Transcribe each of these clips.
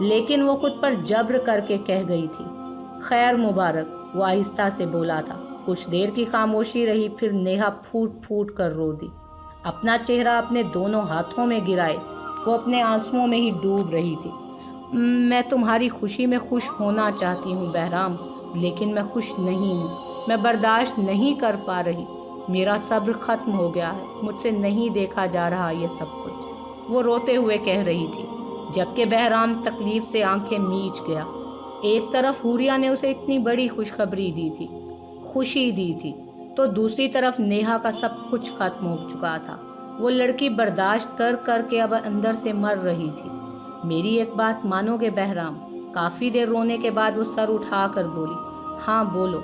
لیکن وہ خود پر جبر کر کے کہہ گئی تھی۔ خیر مبارک، وہ آہستہ سے بولا تھا۔ کچھ دیر کی خاموشی رہی، پھر نیہا پھوٹ پھوٹ کر رو دی، اپنا چہرہ اپنے دونوں ہاتھوں میں گرائے۔ وہ اپنے آنسوؤں میں ہی ڈوب رہی تھی۔ میں تمہاری خوشی میں خوش ہونا چاہتی ہوں بہرام، لیکن میں خوش نہیں ہوں، میں برداشت نہیں کر پا رہی، میرا صبر ختم ہو گیا ہے، مجھ سے نہیں دیکھا جا رہا یہ سب کچھ، وہ روتے ہوئے کہہ رہی تھی، جبکہ بہرام تکلیف سے آنکھیں میچ گیا۔ ایک طرف حوریہ نے اسے اتنی بڑی خوشخبری دی تھی، خوشی دی تھی، تو دوسری طرف نیہا کا سب کچھ ختم ہو چکا تھا۔ وہ لڑکی برداشت کر کر کے اب اندر سے مر رہی تھی۔ میری ایک بات مانو گے بہرام؟ کافی دیر رونے کے بعد وہ سر اٹھا کر بولی۔ ہاں بولو۔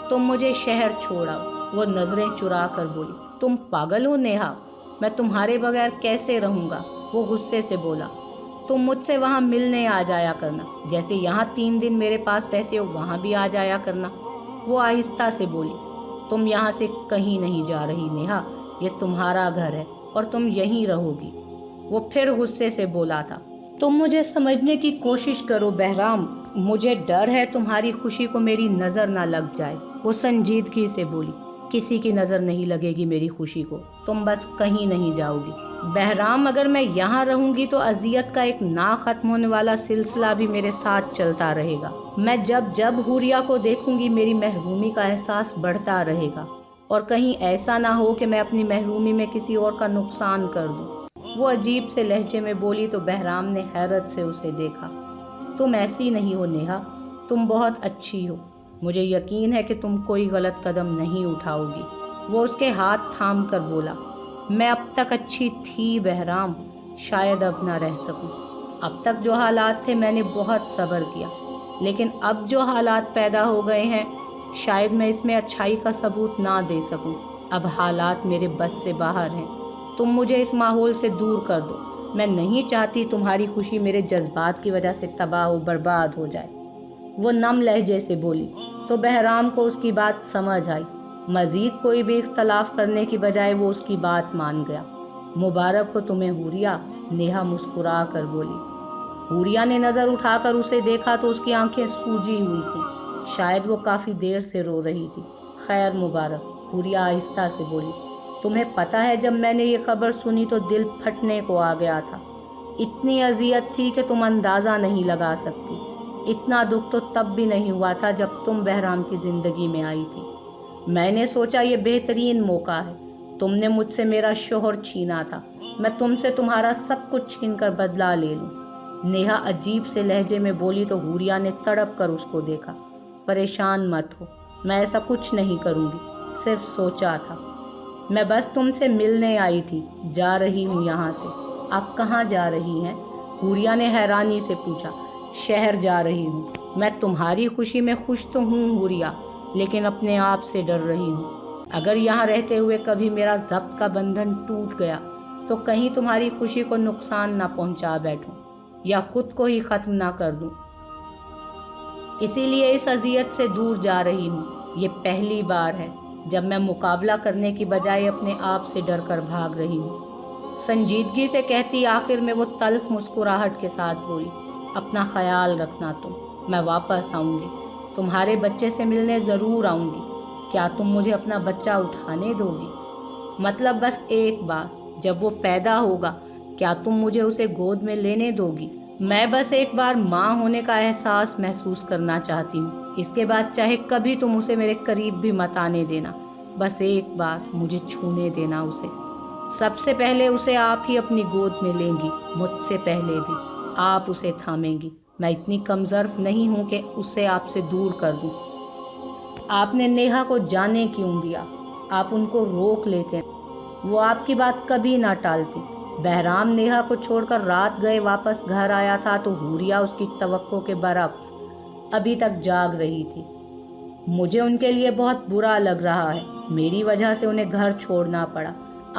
تم مجھے شہر چھوڑاؤ۔ وہ نظریں چرا کر بولی۔ تم پاگل ہو نیہا، میں تمہارے بغیر کیسے رہوں گا؟ وہ غصے سے بولا۔ تم مجھ سے وہاں ملنے آ جایا کرنا، جیسے یہاں 3 دن میرے پاس رہتے ہو وہاں بھی آ جایا کرنا۔ وہ آہستہ سے بولی۔ تم یہاں سے کہیں نہیں جا رہی نیہا، یہ تمہارا گھر ہے اور تم یہیں رہو گی۔ وہ پھر غصے سے بولا تھا۔ تم مجھے سمجھنے کی کوشش کرو بہرام، مجھے ڈر ہے تمہاری خوشی کو میری نظر نہ لگ جائے۔ وہ سنجیدگی سے بولی۔ کسی کی نظر نہیں لگے گی میری خوشی کو، تم بس کہیں نہیں جاؤ گی۔ بہرام اگر میں یہاں رہوں گی تو اذیت کا ایک نہ ختم ہونے والا سلسلہ بھی میرے ساتھ چلتا رہے گا۔ میں جب جب حوریہ کو دیکھوں گی میری محرومی کا احساس بڑھتا رہے گا، اور کہیں ایسا نہ ہو کہ میں اپنی محرومی میں کسی اور کا نقصان کر دوں۔ وہ عجیب سے لہجے میں بولی تو بہرام نے حیرت سے اسے دیکھا۔ تم ایسی نہیں ہو نیہا، تم بہت اچھی ہو، مجھے یقین ہے کہ تم کوئی غلط قدم نہیں اٹھاؤ گی۔ وہ اس کے ہاتھ تھام کر بولا۔ میں اب تک اچھی تھی بہرام، شاید اب نہ رہ سکوں۔ اب تک جو حالات تھے میں نے بہت صبر کیا، لیکن اب جو حالات پیدا ہو گئے ہیں شاید میں اس میں اچھائی کا ثبوت نہ دے سکوں۔ اب حالات میرے بس سے باہر ہیں، تم مجھے اس ماحول سے دور کر دو۔ میں نہیں چاہتی تمہاری خوشی میرے جذبات کی وجہ سے تباہ و برباد ہو جائے۔ وہ نم لہجے سے بولی تو بہرام کو اس کی بات سمجھ آئی۔ مزید کوئی بھی اختلاف کرنے کی بجائے وہ اس کی بات مان گیا۔ مبارک ہو تمہیں حوریہ، نیہا مسکرا کر بولی۔ حوریہ نے نظر اٹھا کر اسے دیکھا تو اس کی آنکھیں سوجی ہوئی تھیں، شاید وہ کافی دیر سے رو رہی تھی۔ خیر مبارک، حوریہ آہستہ سے بولی۔ تمہیں پتہ ہے جب میں نے یہ خبر سنی تو دل پھٹنے کو آ گیا تھا، اتنی اذیت تھی کہ تم اندازہ نہیں لگا سکتی۔ اتنا دکھ تو تب بھی نہیں ہوا تھا جب تم بہرام کی زندگی میں آئی تھی۔ میں نے سوچا یہ بہترین موقع ہے، تم نے مجھ سے میرا شوہر چھینا تھا، میں تم سے تمہارا سب کچھ چھین کر بدلہ لے لوں۔ نیہا عجیب سے لہجے میں بولی تو حوریہ نے تڑپ کر اس کو دیکھا۔ پریشان مت ہو، میں ایسا کچھ نہیں کروں گی، صرف سوچا تھا۔ میں بس تم سے ملنے آئی تھی، جا رہی ہوں یہاں سے۔ آپ کہاں جا رہی ہیں؟ حوریہ نے حیرانی سے پوچھا۔ شہر جا رہی ہوں۔ میں تمہاری خوشی میں خوش تو ہوں حوریہ، لیکن اپنے آپ سے ڈر رہی ہوں۔ اگر یہاں رہتے ہوئے کبھی میرا ضبط کا بندھن ٹوٹ گیا تو کہیں تمہاری خوشی کو نقصان نہ پہنچا بیٹھوں یا خود کو ہی ختم نہ کر دوں۔ اسی لیے اس اذیت سے دور جا رہی ہوں۔ یہ پہلی بار ہے جب میں مقابلہ کرنے کی بجائے اپنے آپ سے ڈر کر بھاگ رہی ہوں۔ سنجیدگی سے کہتی آخر میں وہ تلخ مسکراہٹ کے ساتھ بولی۔ اپنا خیال رکھنا تم، میں واپس آؤں گی، تمہارے بچے سے ملنے ضرور آؤں گی۔ کیا تم مجھے اپنا بچہ اٹھانے دو گی؟ مطلب بس ایک بار، جب وہ پیدا ہوگا کیا تم مجھے اسے گود میں لینے دو گی؟ میں بس ایک بار ماں ہونے کا احساس محسوس کرنا چاہتی ہوں، اس کے بعد چاہے کبھی تم اسے میرے قریب بھی مت آنے دینا، بس ایک بار مجھے چھونے دینا اسے۔ سب سے پہلے اسے آپ ہی اپنی گود میں لیں گی، مجھ سے پہلے بھی آپ اسے تھامیں گی۔ میں اتنی کمظرف نہیں ہوں کہ اسے آپ سے دور کر دوں۔ آپ نے نیہا کو جانے کیوں دیا؟ آپ ان کو روک لیتے، وہ آپ کی بات کبھی نہ ٹالتی۔ بہرام نیہا کو چھوڑ کر رات گئے واپس گھر آیا تھا تو حوریہ اس کی توقع کے برعکس ابھی تک جاگ رہی تھی۔ مجھے ان کے لیے بہت برا لگ رہا ہے، میری وجہ سے انہیں گھر چھوڑنا پڑا،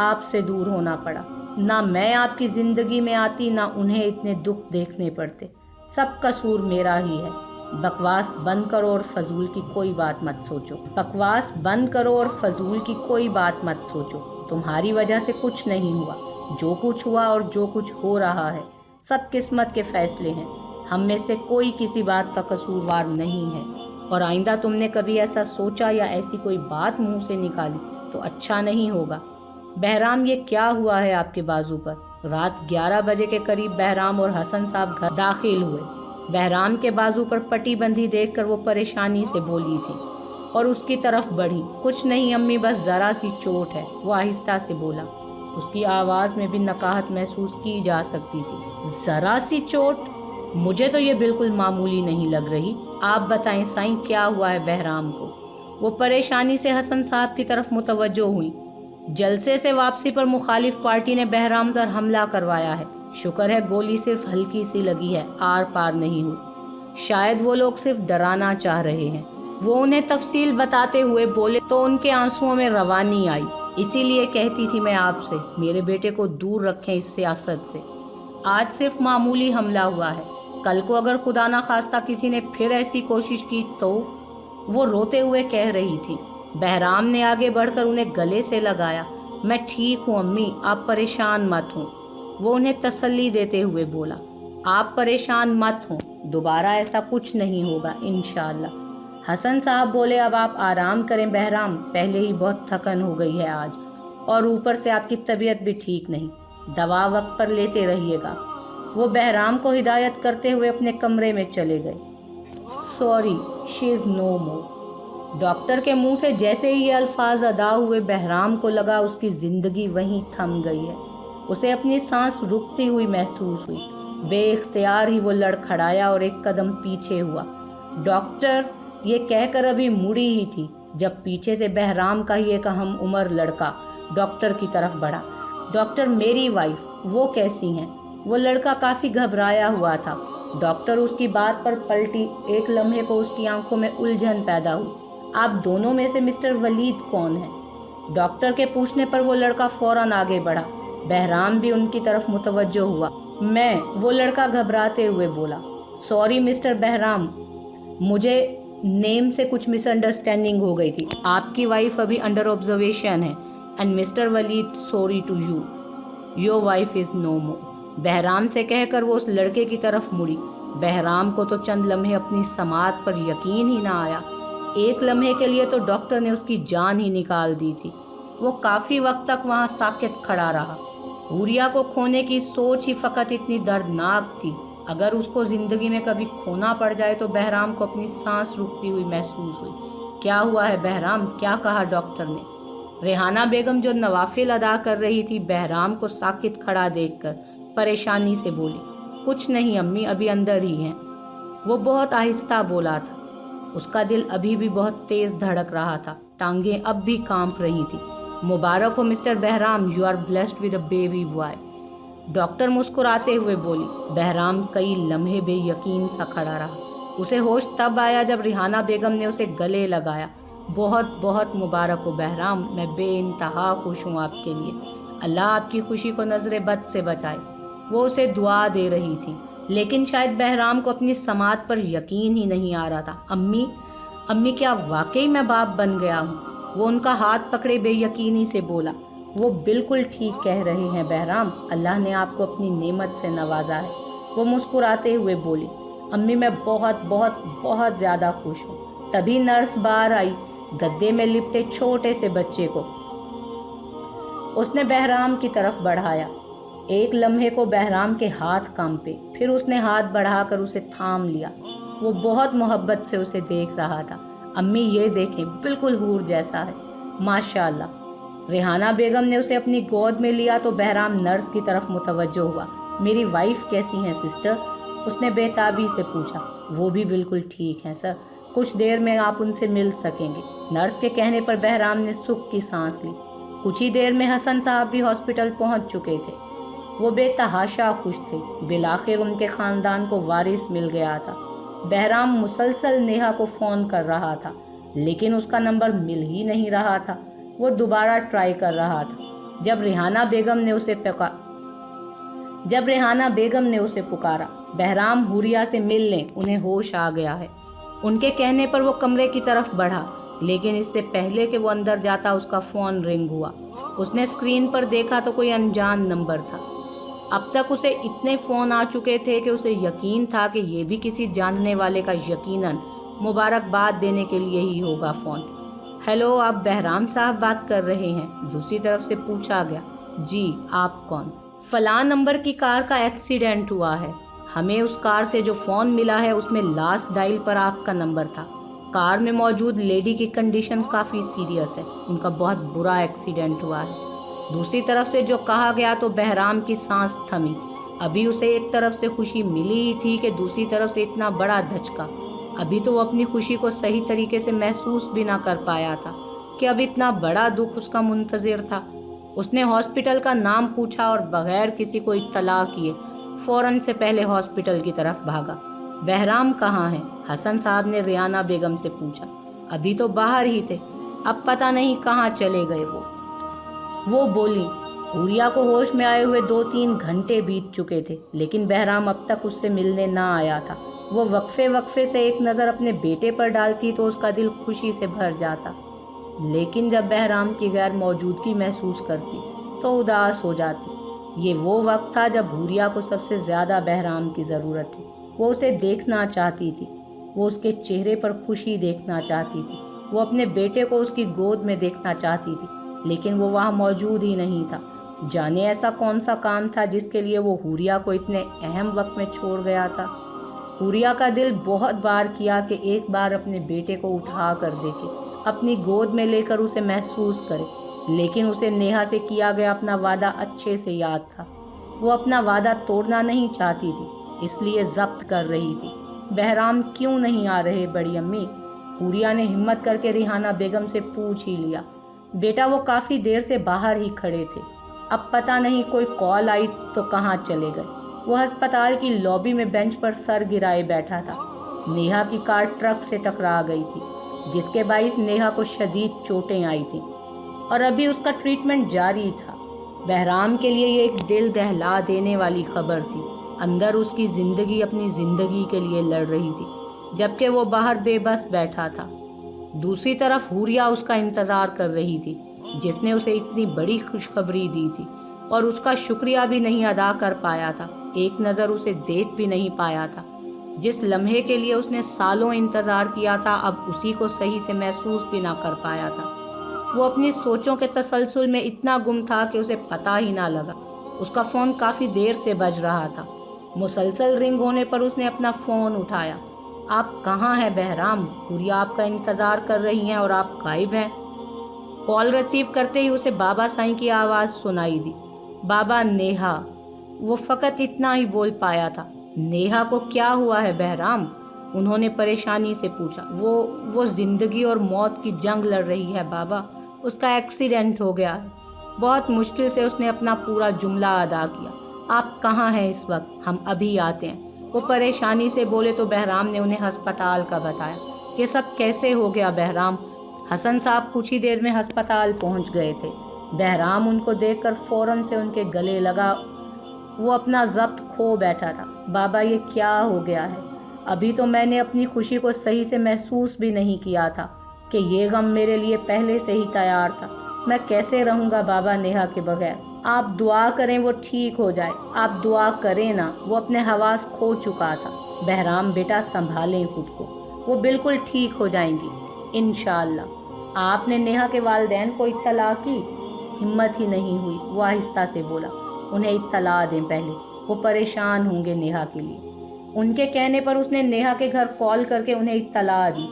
آپ سے دور ہونا پڑا۔ نہ میں آپ کی زندگی میں آتی نہ انہیں اتنے دکھ دیکھنے پڑتے، سب قصور میرا ہی ہے۔ بکواس بند کرو اور فضول کی کوئی بات مت سوچو، بکواس بند کرو اور فضول کی کوئی بات مت سوچو۔ تمہاری وجہ سے کچھ نہیں ہوا، جو کچھ ہوا اور جو کچھ ہو رہا ہے سب قسمت کے فیصلے ہیں۔ ہم میں سے کوئی کسی بات کا قصوروار نہیں ہے، اور آئندہ تم نے کبھی ایسا سوچا یا ایسی کوئی بات منہ سے نکالی تو اچھا نہیں ہوگا۔ بہرام، یہ کیا ہوا ہے آپ کے بازو پر؟ رات 11 بجے کے قریب بہرام اور حسن صاحب گھر داخل ہوئے۔ بہرام کے بازو پر پٹی بندھی دیکھ کر وہ پریشانی سے بولی تھی اور اس کی طرف بڑھی۔ کچھ نہیں امی، بس ذرا سی چوٹ ہے، وہ آہستہ سے بولا۔ اس کی آواز میں بھی نقاہت محسوس کی جا سکتی تھی۔ ذرا سی چوٹ؟ مجھے تو یہ بالکل معمولی نہیں لگ رہی۔ آپ بتائیں سائیں، کیا ہوا ہے بہرام کو؟ وہ پریشانی سے حسن صاحب کی طرف متوجہ ہوئی۔ جلسے سے واپسی پر مخالف پارٹی نے بہرام پر حملہ کروایا ہے۔ شکر ہے گولی صرف ہلکی سی لگی ہے، آر پار نہیں ہوئی۔ شاید وہ لوگ صرف ڈرانا چاہ رہے ہیں۔ وہ انہیں تفصیل بتاتے ہوئے بولے تو ان کے آنسوؤں میں روانی آئی۔ اسی لیے کہتی تھی میں آپ سے، میرے بیٹے کو دور رکھیں اس سیاست سے۔ آج صرف معمولی حملہ ہوا ہے، کل کو اگر خدا نہ خواستہ کسی نے پھر ایسی کوشش کی تو؟ وہ روتے ہوئے کہہ رہی تھی۔ بہرام نے آگے بڑھ کر انہیں گلے سے لگایا۔ میں ٹھیک ہوں امی، آپ پریشان مت ہوں، وہ انہیں تسلی دیتے ہوئے بولا۔ آپ پریشان مت ہوں، دوبارہ ایسا کچھ نہیں ہوگا انشاءاللہ۔ حسن صاحب بولے اب آپ آرام کریں بہرام، پہلے ہی بہت تھکن ہو گئی ہے آج، اور اوپر سے آپ کی طبیعت بھی ٹھیک نہیں، دوا وقت پر لیتے رہیے گا۔ وہ بہرام کو ہدایت کرتے ہوئے اپنے کمرے میں چلے گئے۔ سوری، شی از نو مور۔ ڈاکٹر کے منہ سے جیسے ہی یہ الفاظ ادا ہوئے، بہرام کو لگا اس کی زندگی وہیں تھم گئی ہے۔ اسے اپنی سانس رکتی ہوئی محسوس ہوئی۔ بے اختیار ہی وہ لڑکھڑایا اور ایک قدم پیچھے ہوا۔ ڈاکٹر، یہ کہہ کر ابھی مڑی ہی تھی جب پیچھے سے بہرام کا ہی ایک ہم عمر لڑکا ڈاکٹر کی طرف بڑھا۔ ڈاکٹر، میری وائف، وہ کیسی ہیں؟ وہ لڑکا کافی گھبرایا ہوا تھا۔ ڈاکٹر اس کی بات پر پلٹی۔ ایک لمحے کو اس کی آنکھوں میں الجھن پیدا ہوئی۔ آپ دونوں میں سے مسٹر ولید کون ہیں؟ ڈاکٹر کے پوچھنے پر وہ لڑکا فوراً آگے بڑھا۔ بہرام بھی ان کی طرف متوجہ ہوا۔ میں، وہ لڑکا گھبراتے ہوئے بولا۔ سوری مسٹر بہرام، مجھے نیم سے کچھ مس انڈرسٹینڈنگ ہو گئی تھی۔ آپ کی وائف ابھی انڈر آبزرویشن ہے۔ And mister Walid, sorry to you, your wife is no more. Bahram سے کہہ کر وہ اس لڑکے کی طرف مڑی۔ بہرام کو تو چند لمحے اپنی سماعت پر یقین ہی نہ آیا۔ ایک لمحے کے لیے تو ڈاکٹر نے اس کی جان ہی نکال دی تھی۔ وہ کافی وقت تک وہاں ساکت کھڑا رہا۔ حوریہ کو کھونے کی سوچ ہی فقط اتنی دردناک تھی۔ اگر اس کو زندگی میں کبھی کھونا پڑ جائے تو بہرام کو اپنی سانس رکتی ہوئی محسوس ہوئی۔ کیا ہوا ہے بہرام؟ کیا کہا ڈاکٹر نے؟ ریحانہ بیگم جو نوافل ادا کر رہی تھی، بہرام کو ساکت کھڑا دیکھ کر پریشانی سے بولی۔ کچھ نہیں امی، ابھی اندر ہی ہیں۔ وہ بہت آہستہ بولا تھا۔ اس کا دل ابھی بھی بہت تیز دھڑک رہا تھا، ٹانگیں اب بھی کانپ رہی تھی۔ مبارک ہو mister Bahram, you are blessed with a baby boy, doctor مسکراتے ہوئے بولی۔ بہرام کئی لمحے بے یقین سا کھڑا رہا۔ اسے ہوش تب آیا جب ریحانہ بیگم نے اسے گلے لگایا۔ بہت بہت مبارک ہو بہرام، میں بے انتہا خوش ہوں آپ کے لیے، اللہ آپ کی خوشی کو نظر بد سے بچائے۔ وہ اسے دعا دے رہی تھی، لیکن شاید بہرام کو اپنی سماعت پر یقین ہی نہیں آ رہا تھا۔ امی کیا واقعی میں باپ بن گیا ہوں؟ وہ ان کا ہاتھ پکڑے بے یقینی سے بولا۔ وہ بالکل ٹھیک کہہ رہے ہیں بہرام، اللہ نے آپ کو اپنی نعمت سے نوازا ہے، وہ مسکراتے ہوئے بولی۔ امی میں بہت بہت بہت زیادہ خوش ہوں۔ تبھی نرس باہر آئی، گدے میں لپٹے چھوٹے سے بچے کو اس نے بہرام کی طرف بڑھایا۔ ایک لمحے کو بہرام کے ہاتھ کانپے، پھر اس نے ہاتھ بڑھا کر اسے تھام لیا۔ وہ بہت محبت سے اسے دیکھ رہا تھا۔ امی یہ دیکھیں، بالکل حور جیسا ہے، ماشاء اللہ۔ ریحانہ بیگم نے اسے اپنی گود میں لیا تو بہرام نرس کی طرف متوجہ ہوا۔ میری وائف کیسی ہیں سسٹر؟ اس نے بے تابی سے پوچھا۔ وہ بھی بالکل ٹھیک ہیں سر، کچھ دیر میں آپ ان سے مل سکیں گے۔ نرس کے کہنے پر بہرام نے سکھ کی سانس لی۔ کچھ ہی دیر میں حسن صاحب بھی ہاسپٹل پہنچ چکے تھے۔ وہ بے تحاشا خوش تھے، بالآخر ان کے خاندان کو وارث مل گیا تھا۔ بہرام مسلسل نیہا کو فون کر رہا تھا، لیکن اس کا نمبر مل ہی نہیں رہا تھا۔ وہ دوبارہ ٹرائی کر رہا تھا۔ جب ریحانہ بیگم نے اسے پکارا، بہرام حوریہ سے مل لیں، انہیں ہوش آ گیا ہے۔ ان کے کہنے پر وہ کمرے کی طرف بڑھا، لیکن اس سے پہلے کہ وہ اندر جاتا اس کا فون رنگ ہوا۔ اس نے اسکرین پر دیکھا تو کوئی انجان نمبر تھا۔ اب تک اسے اتنے فون آ چکے تھے کہ اسے یقین تھا کہ یہ بھی کسی جاننے والے کا یقیناً مبارکباد دینے کے لیے ہی ہوگا فون۔ ہیلو، آپ بہرام صاحب بات کر رہے ہیں؟ دوسری طرف سے پوچھا گیا۔ جی، آپ کون؟ فلاں نمبر کی کار کا ایکسیڈنٹ ہوا ہے، ہمیں اس کار سے جو فون ملا ہے اس میں لاسٹ ڈائل پر آپ کا نمبر تھا۔ کار میں موجود لیڈی کی کنڈیشن کافی سیریس ہے، ان کا بہت برا ایکسیڈنٹ ہوا ہے۔ دوسری طرف سے جو کہا گیا تو بہرام کی سانس تھمی۔ ابھی اسے ایک طرف سے خوشی ملی ہی تھی کہ دوسری طرف سے اتنا بڑا دھچکا۔ ابھی تو وہ اپنی خوشی کو صحیح طریقے سے محسوس بھی نہ کر پایا تھا کہ اب اتنا بڑا دکھ اس کا منتظر تھا۔ اس نے ہاسپٹل کا نام پوچھا اور بغیر کسی کو اطلاع کیے فوراً سے پہلے ہاسپٹل کی طرف بھاگا۔ بہرام کہاں ہے؟ حسن صاحب نے ریانہ بیگم سے پوچھا۔ ابھی تو باہر ہی تھے، اب پتہ نہیں کہاں چلے گئے وہ بولی۔ حوریا کو ہوش میں آئے ہوئے 2-3 گھنٹے بیت چکے تھے، لیکن بہرام اب تک اس سے ملنے نہ آیا تھا۔ وہ وقفے سے ایک نظر اپنے بیٹے پر ڈالتی تو اس کا دل خوشی سے بھر جاتا، لیکن جب بہرام کی غیر موجودگی محسوس کرتی تو اداس ہو جاتی۔ یہ وہ وقت تھا جب حوریا کو سب سے زیادہ بہرام کی ضرورت تھی۔ وہ اسے دیکھنا چاہتی تھی، وہ اس کے چہرے پر خوشی دیکھنا چاہتی تھی، وہ اپنے بیٹے کو اس کی گود میں دیکھنا چاہتی تھی، لیکن وہ وہاں موجود ہی نہیں تھا۔ جانے ایسا کون سا کام تھا جس کے لیے وہ حوریا کو اتنے اہم وقت میں چھوڑ گیا تھا۔ حوریا کا دل بہت بار کیا کہ ایک بار اپنے بیٹے کو اٹھا کر دیکھے، اپنی گود میں لے کر اسے محسوس کرے، لیکن اسے نیہا سے کیا گیا اپنا وعدہ اچھے سے یاد تھا۔ وہ اپنا وعدہ توڑنا نہیں چاہتی تھی، اس لیے ضبط کر رہی تھی۔ بہرام کیوں نہیں آ رہے بڑی امی؟ حوریا نے ہمت کر کے ریحانہ بیگم سے پوچھ ہی لیا۔ بیٹا، وہ کافی دیر سے باہر ہی کھڑے تھے، اب پتہ نہیں کوئی کال آئی تو کہاں چلے گئے۔ وہ ہسپتال کی لابی میں بینچ پر سر گرائے بیٹھا تھا۔ نیہا کی کار ٹرک سے ٹکرا گئی تھی، جس کے باعث نیہا کو شدید چوٹیں آئی تھیں اور ابھی اس کا ٹریٹمنٹ جاری تھا۔ بہرام کے لیے یہ ایک دل دہلا دینے والی خبر تھی۔ اندر اس کی زندگی اپنی زندگی کے لیے لڑ رہی تھی، جبکہ وہ باہر بے بس بیٹھا تھا۔ دوسری طرف حوریا اس کا انتظار کر رہی تھی، جس نے اسے اتنی بڑی خوشخبری دی تھی، اور اس کا شکریہ بھی نہیں ادا کر پایا تھا، ایک نظر اسے دیکھ بھی نہیں پایا تھا۔ جس لمحے کے لیے اس نے سالوں انتظار کیا تھا، اب اسی کو صحیح سے محسوس بھی نہ کر پایا تھا۔ وہ اپنی سوچوں کے تسلسل میں اتنا گم تھا کہ اسے پتہ ہی نہ لگا۔ اس کا فون کافی دیر سے بج رہا تھا۔ مسلسل رنگ ہونے پر اس نے اپنا فون اٹھایا۔ آپ کہاں ہیں بہرام؟ حوریا آپ کا انتظار کر رہی ہیں اور آپ غائب ہیں۔ کال ریسیو کرتے ہی اسے بابا سائیں کی آواز سنائی دی۔ بابا، نیہا۔ وہ فقط اتنا ہی بول پایا تھا۔ نیہا کو کیا ہوا ہے بہرام؟ انہوں نے پریشانی سے پوچھا۔ وہ زندگی اور موت کی جنگ لڑ رہی ہے بابا، اس کا ایکسیڈنٹ ہو گیا ہے۔ بہت مشکل سے اس نے اپنا پورا جملہ ادا کیا۔ آپ کہاں ہیں اس وقت؟ ہم ابھی آتے ہیں، وہ پریشانی سے بولے تو بہرام نے انہیں ہسپتال کا بتایا۔ یہ سب کیسے ہو گیا بہرام؟ حسن صاحب کچھ ہی دیر میں ہسپتال پہنچ گئے تھے۔ بہرام ان کو دیکھ کر فوراً سے ان کے گلے لگا۔ وہ اپنا ضبط کھو بیٹھا تھا۔ بابا، یہ کیا ہو گیا ہے؟ ابھی تو میں نے اپنی خوشی کو صحیح سے محسوس بھی نہیں کیا تھا کہ یہ غم میرے لیے پہلے سے ہی تیار تھا۔ میں کیسے رہوں گا بابا نیہا کے بغیر؟ آپ دعا کریں وہ ٹھیک ہو جائے، آپ دعا کریں نا۔ وہ اپنے حواس کھو چکا تھا۔ بہرام بیٹا، سنبھالیں خود کو، وہ بالکل ٹھیک ہو جائیں گی انشاءاللہ۔ آپ نے نیہا کے والدین کو اطلاع کی؟ ہمت ہی نہیں ہوئی، وہ آہستہ سے بولا۔ انہیں اطلاع دیں پہلے، وہ پریشان ہوں گے نیہا کے لیے۔ ان کے کہنے پر اس نے نیہا کے گھر کال کر کے انہیں اطلاع دی۔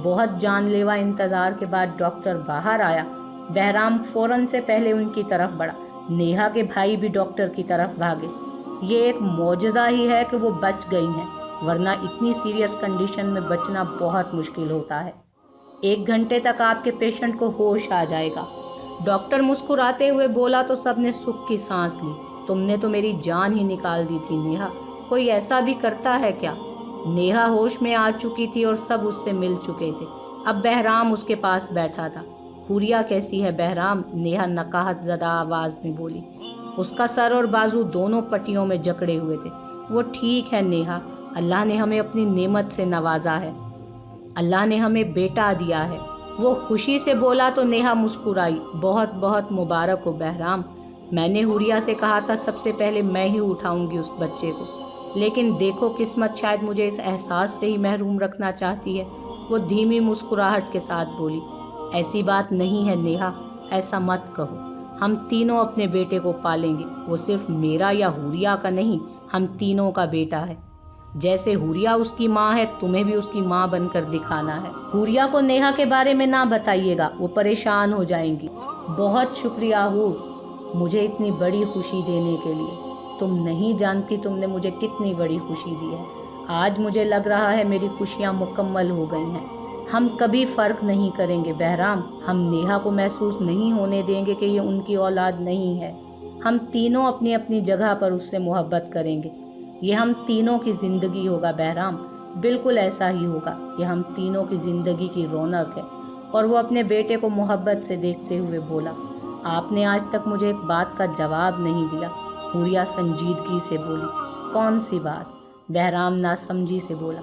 بہت جان لیوا انتظار کے بعد ڈاکٹر باہر آیا۔ بہرام فوراً سے پہلے ان کی طرف بڑھا۔ نیہا کے بھائی بھی ڈاکٹر کی طرف بھاگے۔ یہ ایک معجزہ ہی ہے کہ وہ بچ گئی ہیں، ورنہ اتنی سیریس کنڈیشن میں بچنا بہت مشکل ہوتا ہے۔ 1 گھنٹے تک آپ کے پیشنٹ کو ہوش آ جائے گا۔ ڈاکٹر مسکراتے ہوئے بولا تو سب نے سکھ کی سانس لی۔ تم نے تو میری جان ہی نکال دی تھی نیہا، کوئی ایسا بھی کرتا ہے کیا؟ نیہا ہوش میں آ چکی تھی اور سب اس سے مل چکے تھے۔ اب بہرام اس کے پاس بیٹھا تھا۔ حوریا کیسی ہے بہرام؟ نیہا نقاہت زدہ آواز میں بولی۔ اس کا سر اور بازو دونوں پٹیوں میں جکڑے ہوئے تھے۔ وہ ٹھیک ہے نیہا، اللہ نے ہمیں اپنی نعمت سے نوازا ہے، اللہ نے ہمیں بیٹا دیا ہے۔ وہ خوشی سے بولا تو نیہا مسکرائی۔ بہت بہت مبارک ہو بہرام، میں نے حوریہ سے کہا تھا سب سے پہلے میں ہی اٹھاؤں گی اس بچے کو، لیکن دیکھو قسمت شاید مجھے اس احساس سے ہی محروم رکھنا چاہتی ہے۔ وہ دھیمی مسکراہٹ کے ساتھ بولی، ایسی بات نہیں ہے نیہا، ایسا مت کہو۔ ہم تینوں اپنے بیٹے کو پالیں گے، وہ صرف میرا یا حوریہ کا نہیں، ہم تینوں کا بیٹا ہے۔ جیسے حوریہ اس کی ماں ہے، تمہیں بھی اس کی ماں بن کر دکھانا ہے۔ حوریہ کو نیہا کے بارے میں نہ بتائیے گا، وہ پریشان ہو جائیں گی۔ بہت شکریہ حور، مجھے اتنی بڑی خوشی دینے کے لیے۔ تم نہیں جانتی تم نے مجھے کتنی بڑی خوشی دی ہے۔ آج مجھے لگ رہا ہے میری خوشیاں مکمل ہو گئی ہیں۔ ہم کبھی فرق نہیں کریں گے بہرام، ہم نیہا کو محسوس نہیں ہونے دیں گے کہ یہ ان کی اولاد نہیں ہے۔ ہم تینوں اپنی اپنی جگہ پر اس سے محبت کریں گے۔ یہ ہم تینوں کی زندگی ہوگا بہرام، بالکل ایسا ہی ہوگا۔ یہ ہم تینوں کی زندگی کی رونق ہے۔ اور وہ اپنے بیٹے کو محبت سے دیکھتے ہوئے بولا، آپ نے آج تک مجھے ایک بات کا جواب نہیں دیا۔ حوریہ سنجیدگی سے بولی، کون سی بات؟ بہرام ناسمجھی سے بولا،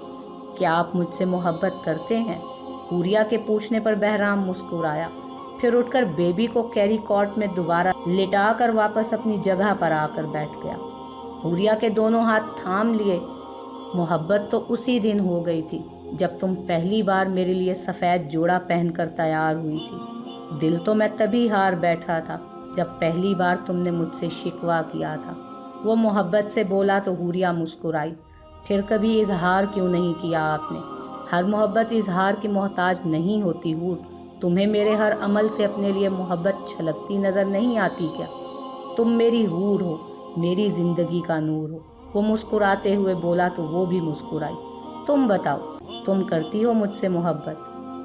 کیا آپ مجھ سے محبت کرتے ہیں؟ حوریہ کے پوچھنے پر بہرام مسکرایا، پھر اٹھ کر بیبی کو کیری کاٹ میں دوبارہ لٹا کر واپس اپنی جگہ پر آ کر بیٹھ گیا۔ حوریہ کے دونوں ہاتھ تھام لیے۔ محبت تو اسی دن ہو گئی تھی جب تم پہلی بار میرے لیے سفید جوڑا پہن کر تیار ہوئی تھی۔ دل تو میں تبھی ہار بیٹھا تھا جب پہلی بار تم نے مجھ سے شکوہ کیا تھا۔ وہ محبت سے بولا تو حوریہ مسکرائی، پھر کبھی اظہار کیوں نہیں کیا آپ نے؟ ہر محبت اظہار کی محتاج نہیں ہوتی حور، تمہیں میرے ہر عمل سے اپنے لیے محبت چھلکتی نظر نہیں آتی کیا؟ تم میری حور ہو، میری زندگی کا نور ہو۔ وہ مسکراتے ہوئے بولا تو وہ بھی مسکرائی۔ تم بتاؤ، تم کرتی ہو مجھ سے محبت؟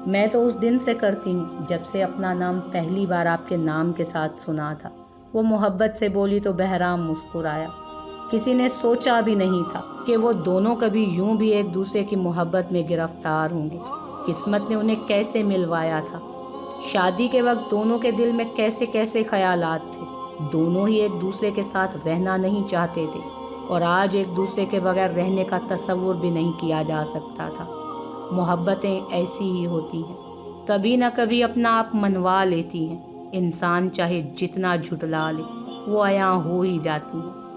میں تو اس دن سے کرتی ہوں جب سے اپنا نام پہلی بار آپ کے نام کے ساتھ سنا تھا۔ وہ محبت سے بولی تو بہرام مسکرایا۔ کسی نے سوچا بھی نہیں تھا کہ وہ دونوں کبھی یوں بھی ایک دوسرے کی محبت میں گرفتار ہوں گے۔ قسمت نے انہیں کیسے ملوایا تھا۔ شادی کے وقت دونوں کے دل میں کیسے کیسے خیالات تھے۔ دونوں ہی ایک دوسرے کے ساتھ رہنا نہیں چاہتے تھے، اور آج ایک دوسرے کے بغیر رہنے کا تصور بھی نہیں کیا جا سکتا تھا۔ محبتیں ایسی ہی ہوتی ہیں، کبھی نہ کبھی اپنا آپ منوا لیتی ہیں۔ انسان چاہے جتنا جھٹلا لے، وہ عیاں ہو ہی جاتی ہیں۔